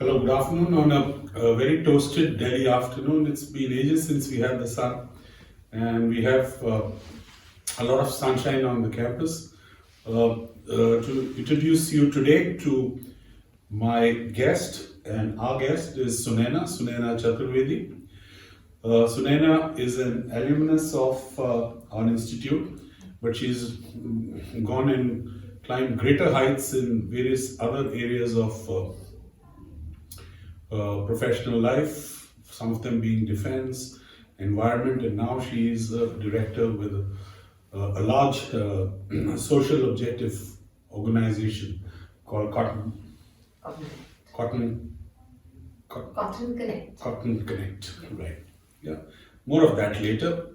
Hello, good afternoon on a very toasted Delhi afternoon. It's been ages since we had the sun, and we have a lot of sunshine on the campus. To introduce you today to my guest, and our guest is Sunaina Chaturvedi. Sunaina is an alumnus of our institute, but she's gone and climbed greater heights in various other areas of professional life, some of them being defense, environment, and now she is a director with a large social objective organization called Cotton, Cotton, Cotton, Cotton Connect. Cotton Connect. Right. Yeah. More of that later.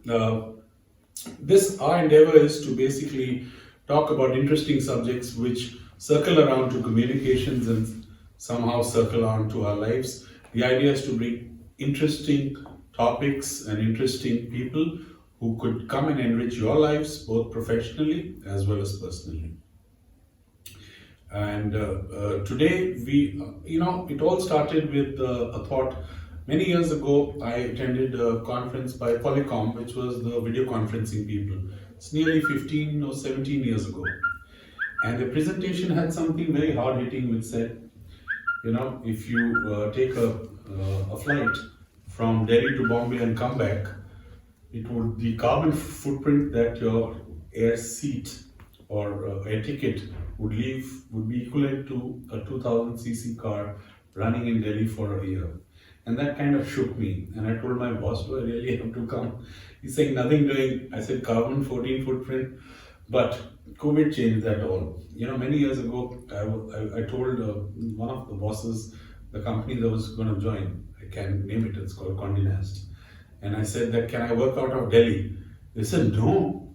This our endeavor is to basically talk about interesting subjects which circle around to communications and somehow circle around to our lives. The idea is to bring interesting topics and interesting people who could come and enrich your lives both professionally as well as personally. And today, it all started with a thought. Many years ago, I attended a conference by Polycom, which was the video conferencing people. It's nearly 15 or 17 years ago. And the presentation had something very hard hitting, which said, if you take a flight from Delhi to Bombay and come back, the carbon footprint that your air seat or air ticket would leave would be equivalent to a 2000 cc car running in Delhi for a year. And that kind of shook me. And I told my boss, do I really have to come? He's saying nothing doing. I said carbon 14 footprint. But COVID changed that all. Many years ago, I told one of the bosses, the company that I was going to join, I can name it, it's called Condé Nast. And I said that, can I work out of Delhi? They said, no.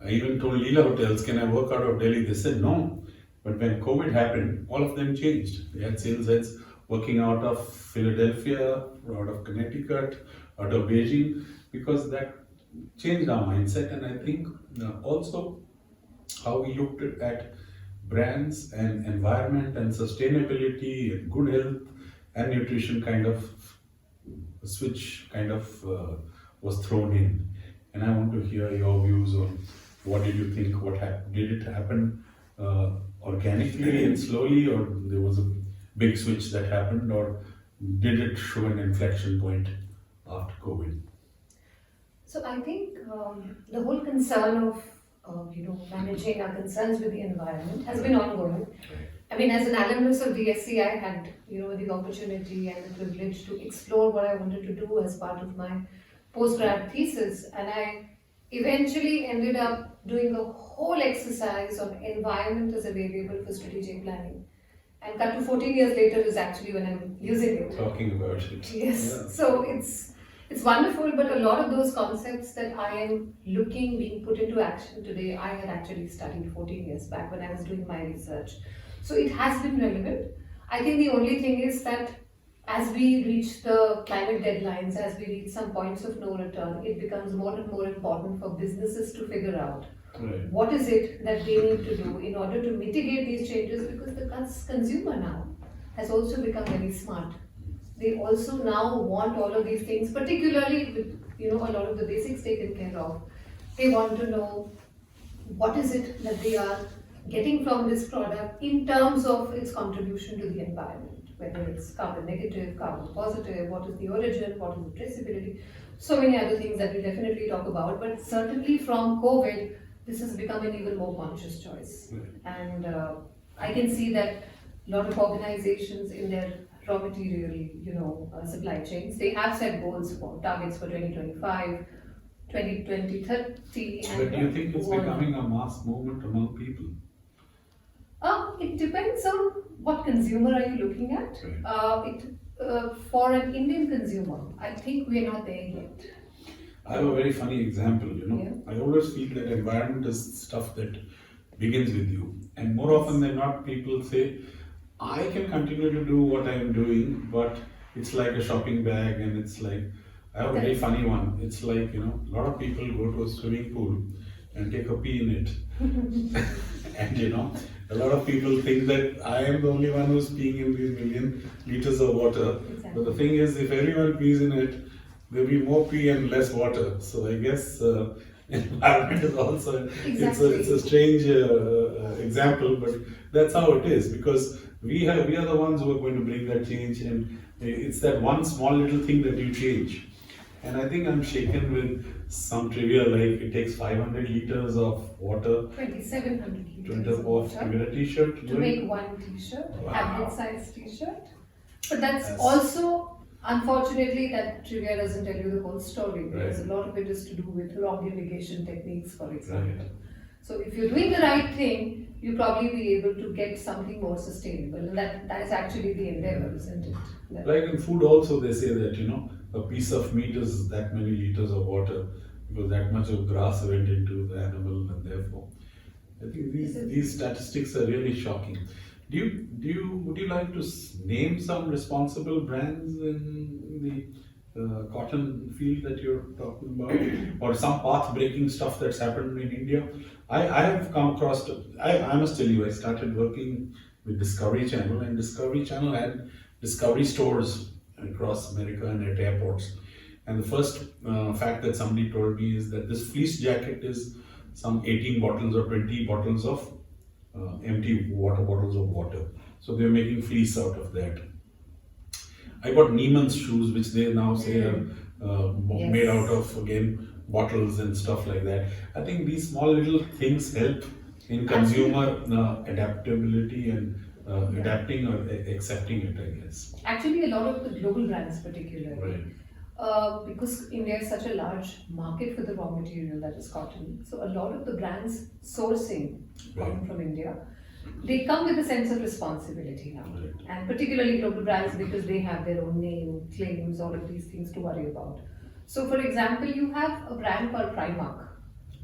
I even told Leela Hotels, can I work out of Delhi? They said, no. But when COVID happened, all of them changed. They had sales heads working out of Philadelphia, out of Connecticut, out of Beijing, because that changed our mindset. And I think also how we looked at brands and environment and sustainability and good health and nutrition kind of switch kind of was thrown in. And I want to hear your views on what did you think, what happened, did it happen organically and slowly, or there was a big switch that happened, or did it show an inflection point after COVID? So I think the whole concern of managing our concerns with the environment has been ongoing. I mean, as an alumnus of DSC, I had the opportunity and the privilege to explore what I wanted to do as part of my postgrad thesis, and I eventually ended up doing a whole exercise on environment as a variable for strategic planning. And cut to 14 years later is actually when I'm using it. Talking about it. Yes. Yeah. So it's wonderful, but a lot of those concepts that I am looking being put into action today, I had actually studied 14 years back when I was doing my research. So it has been relevant. I think the only thing is that as we reach the climate deadlines, as we reach some points of no return, it becomes more and more important for businesses to figure out what is it that they need to do in order to mitigate these changes, because the consumer now has also become very smart. They also now want all of these things, particularly with a lot of the basics taken care of. They want to know what is it that they are getting from this product in terms of its contribution to the environment, whether it's carbon negative, carbon positive, what is the origin, what is the traceability, so many other things that we definitely talk about. But certainly from COVID, this has become an even more conscious choice. And I can see that a lot of organizations in their raw material, supply chains, they have set goals for targets for 2025, 2030. But do you think it's becoming a mass movement among people? It depends on what consumer are you looking at. For an Indian consumer, I think we are not there yet. I have a very funny example, Yeah. I always feel that environment is stuff that begins with you. And more often than not, people say, I can continue to do what I am doing, but it's like a shopping bag, and it's like, I have a very funny one. It's like, a lot of people go to a swimming pool and take a pee in it. And A lot of people think that I am the only one who's peeing in these million liters of water. But the Exactly. thing is, if everyone pees in it, there'll be more pee and less water. So I guess environment is also it's Exactly. a strange example, but that's how it is because we are the ones who are going to bring that change, and it's that one small little thing that you change. And I think I'm shaken with some trivia like it takes 500 liters of water 2,700 to liters of of to water get a t-shirt to make going. one t-shirt, tablet Wow. size t-shirt. But that's That's also, unfortunately, that trivia doesn't tell you the whole story because right. a lot of it is to do with wrong irrigation techniques, for example. Right. So if you're doing the right thing, you'll probably be able to get something more sustainable. And that is actually the endeavor, isn't it? Like in food also they say that a piece of meat is that many liters of water because that much of grass went into the animal and therefore I think these statistics are really shocking. Would you like to name some responsible brands in the cotton field that you're talking about, or some path-breaking stuff that's happened in India? I have come across. I must tell you, I started working with Discovery Channel, and Discovery Channel had Discovery stores across America and at airports. And the first fact that somebody told me is that this fleece jacket is some 18 bottles or 20 bottles of empty water bottles of water. So they're making fleece out of that. I got Neiman's shoes, which they now say are made out Yes. of again bottles and stuff like that. I think these small little things help in consumer Actually, adaptability and yeah. adapting or accepting it, I guess. Actually, a lot of the global brands, particularly, Right. because India is such a large market for the raw material that is cotton. So, a lot of the brands sourcing cotton Right. from India, they come with a sense of responsibility now. Right. And particularly global brands because they have their own name, claims, all of these things to worry about. So, for example, you have a brand called Primark,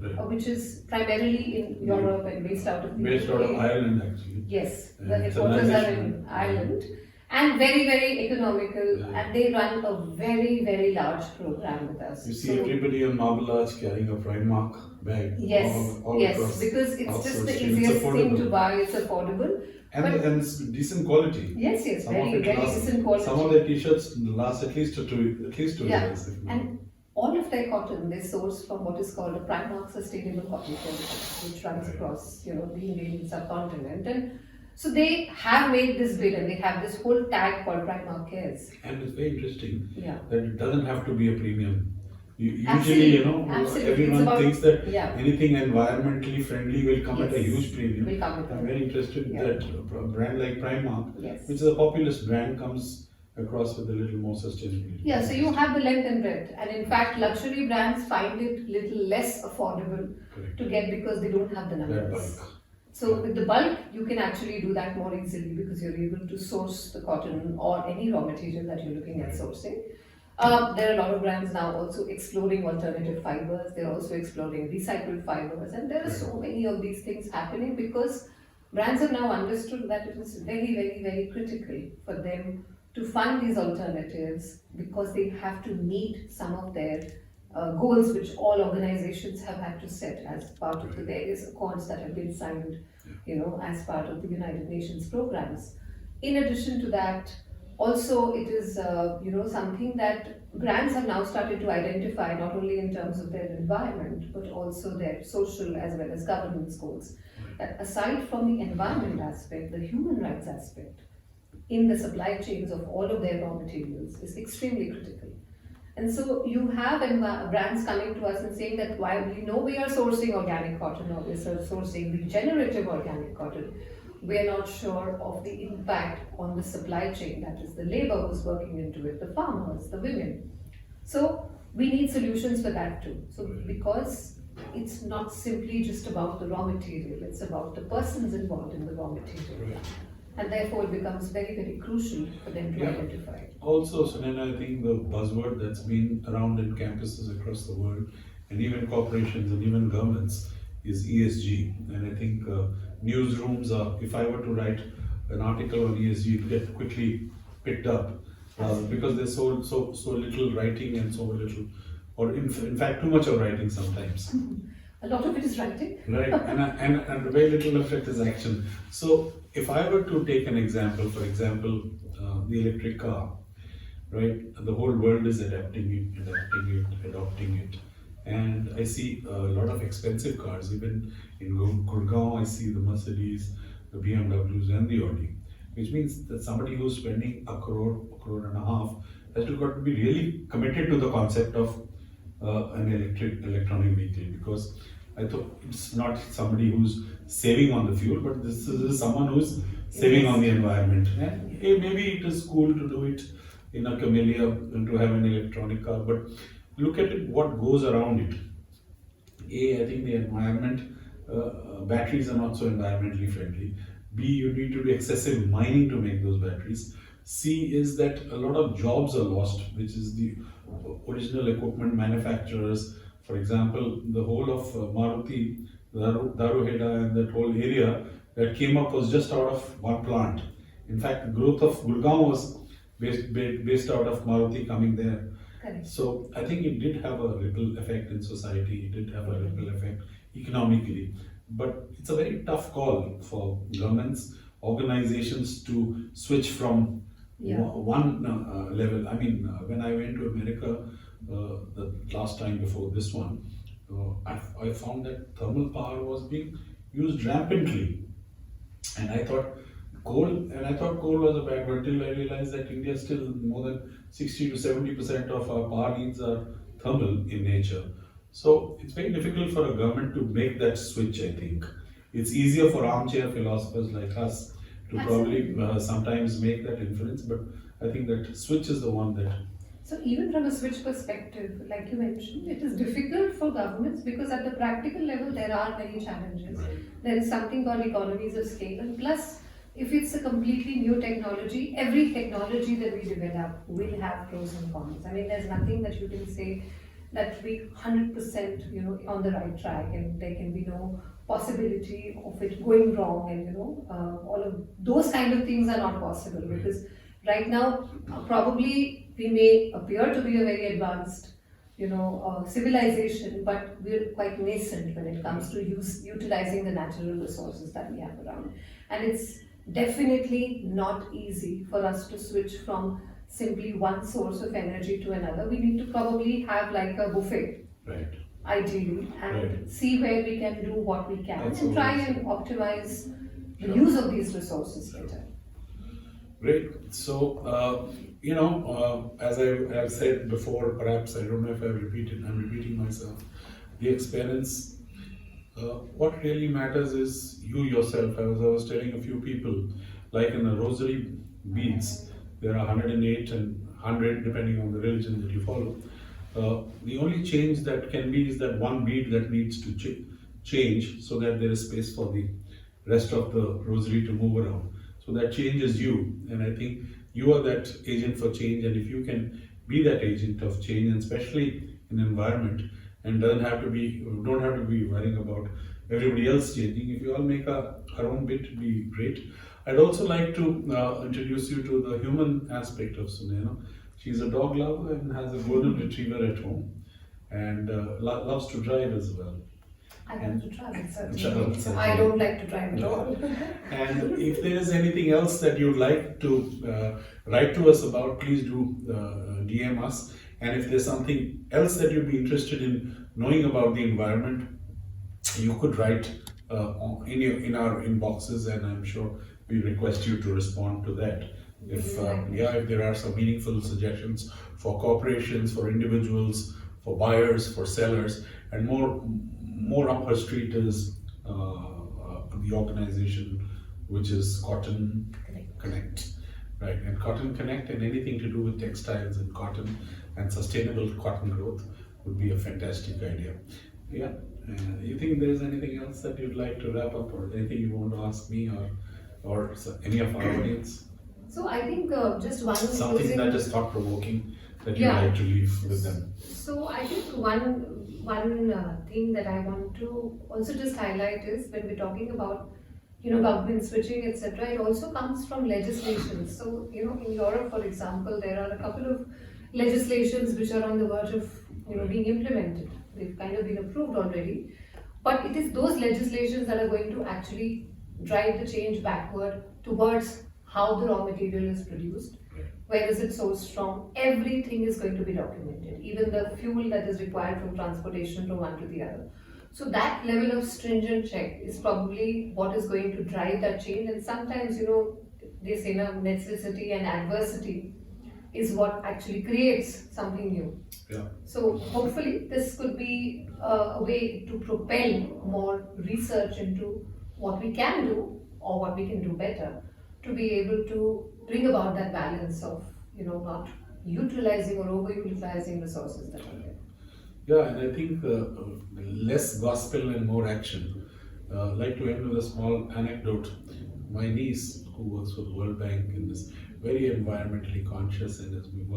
Right. which is primarily in Europe and based out of the Based out of UK. Ireland, actually. Yes, the And it's a headquarters nice are issue. in Ireland and very, very economical, Yeah. and they run a very, very large program with us. You see everybody on Marble Arch carrying a Primark bag Yes, all yes, across because it's just Oxford the Street. It's easiest thing to affordable. buy, it's affordable. But And it's decent quality. yes, yes, Some of very, it very lasts, decent quality. some of their t-shirts last at least 2 Yeah, years. If not. and all of their cotton they source from what is called a Primark Sustainable Cotton Project, which runs Right. across the Indian subcontinent. And so they have made this bid, and they have this whole tag called Primark Cares. And it's very interesting Yeah. that it doesn't have to be a premium. Usually, Absolutely, absolutely. It's everyone about- thinks that yeah. anything environmentally friendly will come at a Yes. huge premium. Will come with I'm it. very interested Yeah. that a brand like Primark, Yes. which is a populist brand, comes across with a little more sustainability. Yeah, so you have the length and breadth, and in fact, luxury brands find it little less affordable Correct. to get because they don't have the That numbers. bulk. So with the bulk, you can actually do that more easily because you're able to source the cotton or any raw material that you're looking at sourcing. There are a lot of brands now also exploring alternative fibers. They're also exploring recycled fibers, and there are so many of these things happening because brands have now understood that it is very, very, very critical for them to find these alternatives because they have to meet some of their goals, which all organizations have had to set as part of the various accords that have been signed, as part of the United Nations programs. In addition to that, also it is, something that brands have now started to identify not only in terms of their environment but also their social as well as governance goals. That aside from the environment aspect, the human rights aspect in the supply chains of all of their raw materials is extremely critical. And so you have brands coming to us and saying that while we know we are sourcing organic cotton or we're sourcing regenerative organic cotton, we are not sure of the impact on the supply chain, that is the labor who's working into it, the farmers, the women. So we need solutions for that too. So because it's not simply just about the raw material, it's about the persons involved in the raw material. Right. And therefore it becomes very, very crucial for them to Yeah. identify. Also, Sunaina, I think the buzzword that's been around in campuses across the world, and even corporations and even governments, is ESG. And I think newsrooms are, if I were to write an article on ESG, it would get quickly picked up because there's so little writing and so little, or in fact, too much of writing sometimes. A lot of it is writing. Right, and very little of it is action. So, if I were to take an example, for example, the electric car, right? The whole world is adopting it. And I see a lot of expensive cars, even in Gurgaon, I see the Mercedes, the BMWs, and the Audi, which means that somebody who's spending a crore and a half, has to got to be really committed to the concept of an electronic vehicle, because I thought it's not somebody who's saving on the fuel, but this is someone who's saving on the environment. And maybe it is cool to do it in a camellia and to have an electronic car, but look at it, what goes around it. I think the environment, batteries are not so environmentally friendly. B, you need to do excessive mining to make those batteries. C is that a lot of jobs are lost, which is the original equipment manufacturers. For example, the whole of Maruti, Daruheda, and that whole area that came up was just out of one plant. In fact, the growth of Gurgaon was based out of Maruti coming there. Correct. So I think it did have a ripple effect in society, it did have a ripple effect economically. But it's a very tough call for governments, organizations to switch from Yeah. one level. I mean, when I went to America the last time before this one, I found that thermal power was being used rampantly. And I thought coal was a bad word till I realized that India still more than 60 to 70% of our power needs are thermal in nature. So it's very difficult for a government to make that switch, I think. It's easier for armchair philosophers like us to probably sometimes make that inference, but I think that switch is the one that. So even from a switch perspective, like you mentioned, it is difficult for governments because at the practical level there are many challenges. There is something called economies of scale, and plus, if it's a completely new technology, every technology that we develop will have pros and cons. I mean, there's nothing that you can say that we 100% on the right track, and there can be no possibility of it going wrong, and all of those kind of things are not possible because right now probably we may appear to be a very advanced civilization, but we're quite nascent when it comes to utilizing the natural resources that we have around. And it's definitely not easy for us to switch from simply one source of energy to another. We need to probably have like a buffet, Right. ideally, and Right. see where we can do what we can That's and try always- and optimize the Sure. use of these resources better. Great. So, as I have said before, perhaps I don't know if I'm repeating myself. The experience, what really matters is you yourself. I was telling a few people, like in the rosary beads, there are 108 and 100 depending on the religion that you follow. The only change that can be is that one bead that needs to change so that there is space for the rest of the rosary to move around. So that changes you, and I think you are that agent for change. And if you can be that agent of change, and especially in environment, and don't have to be worrying about everybody else changing. If you all make our own bit, it'd be great. I'd also like to introduce you to the human aspect of Sunaina. She's a dog lover and has a golden retriever at home, and loves to drive as well. I love to travel, Travel, certainly. certainly. I don't like to drive at all. And if there is anything else that you'd like to write to us about, please do DM us. And if there's something else that you'd be interested in knowing about the environment, you could write in our inboxes, and I'm sure we request you to respond to that. If there are some meaningful suggestions for corporations, for individuals, for buyers, for sellers, and more up her street is the organization which is Cotton Connect, right? And Cotton Connect and anything to do with textiles and cotton and sustainable cotton growth would be a fantastic idea. Yeah. You think there's anything else that you'd like to wrap up, or anything you want to ask me or any of our audience? So I think just one Something closing. that is thought provoking that you'd Yeah. like to leave with them. So I think one thing that I want to also just highlight is when we're talking about government switching, etc. It also comes from legislation. So in Europe, for example, there are a couple of legislations which are on the verge of being implemented. They've kind of been approved already. But it is those legislations that are going to actually drive the change backward towards how the raw material is produced, where is it sourced from, everything is going to be documented, even the fuel that is required from transportation from one to the other. So that level of stringent check is probably what is going to drive that change. And sometimes, they say now necessity and adversity is what actually creates something new. Yeah. So hopefully this could be a way to propel more research into what we can do or what we can do better to be able to bring about that balance of not utilizing or overutilizing resources that are there. Yeah, and I think less gospel and more action. I'd like to end with a small anecdote. My niece, who works for the World Bank and is very environmentally conscious and has been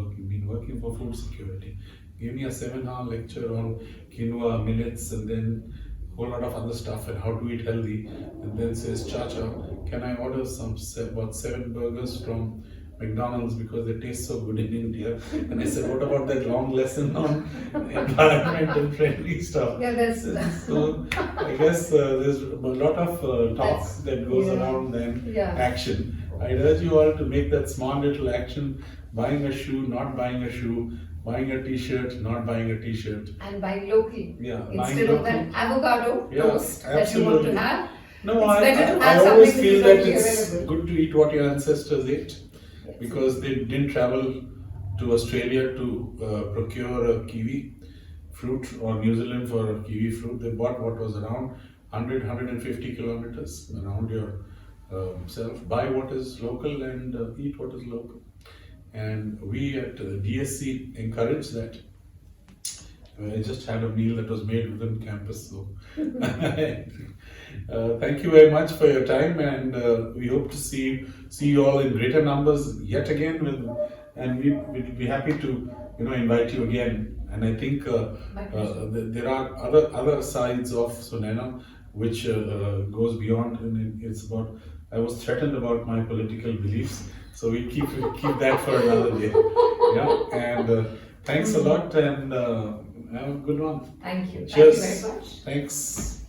working for food security, gave me a 7-hour lecture on quinoa, millets, and then a whole lot of other stuff and how to eat healthy. And then says, Chacha, can I order about 7 burgers from McDonald's because they taste so good in India? And I said, what about that long lesson on environmental friendly stuff? Yeah, that's So I guess there's a lot of talk that goes around than action. I urge you all to make that small little action: buying a shoe, not buying a shoe; buying a t-shirt, not buying a t-shirt. And buying locally. Yeah, instead of that avocado toast that you want to have. No, it's better to I have always something feel that that is it's available. good to eat what your ancestors ate, Yes. because they didn't travel to Australia to procure a kiwi fruit or New Zealand for a kiwi fruit. They bought what was around 150 kilometers around your self. Buy what is local and eat what is local. And we at DSC encourage that. I just had a meal that was made within campus, so thank you very much for your time, and we hope to see you all in greater numbers yet again. And we'd be happy to invite you again. And I think there are other sides of Sunaina which goes beyond. And it's about, I was threatened about my political beliefs, so we keep that for another day. Yeah, and thanks a lot, and have a good one. Thank you. Cheers. Thank you very much. Thanks.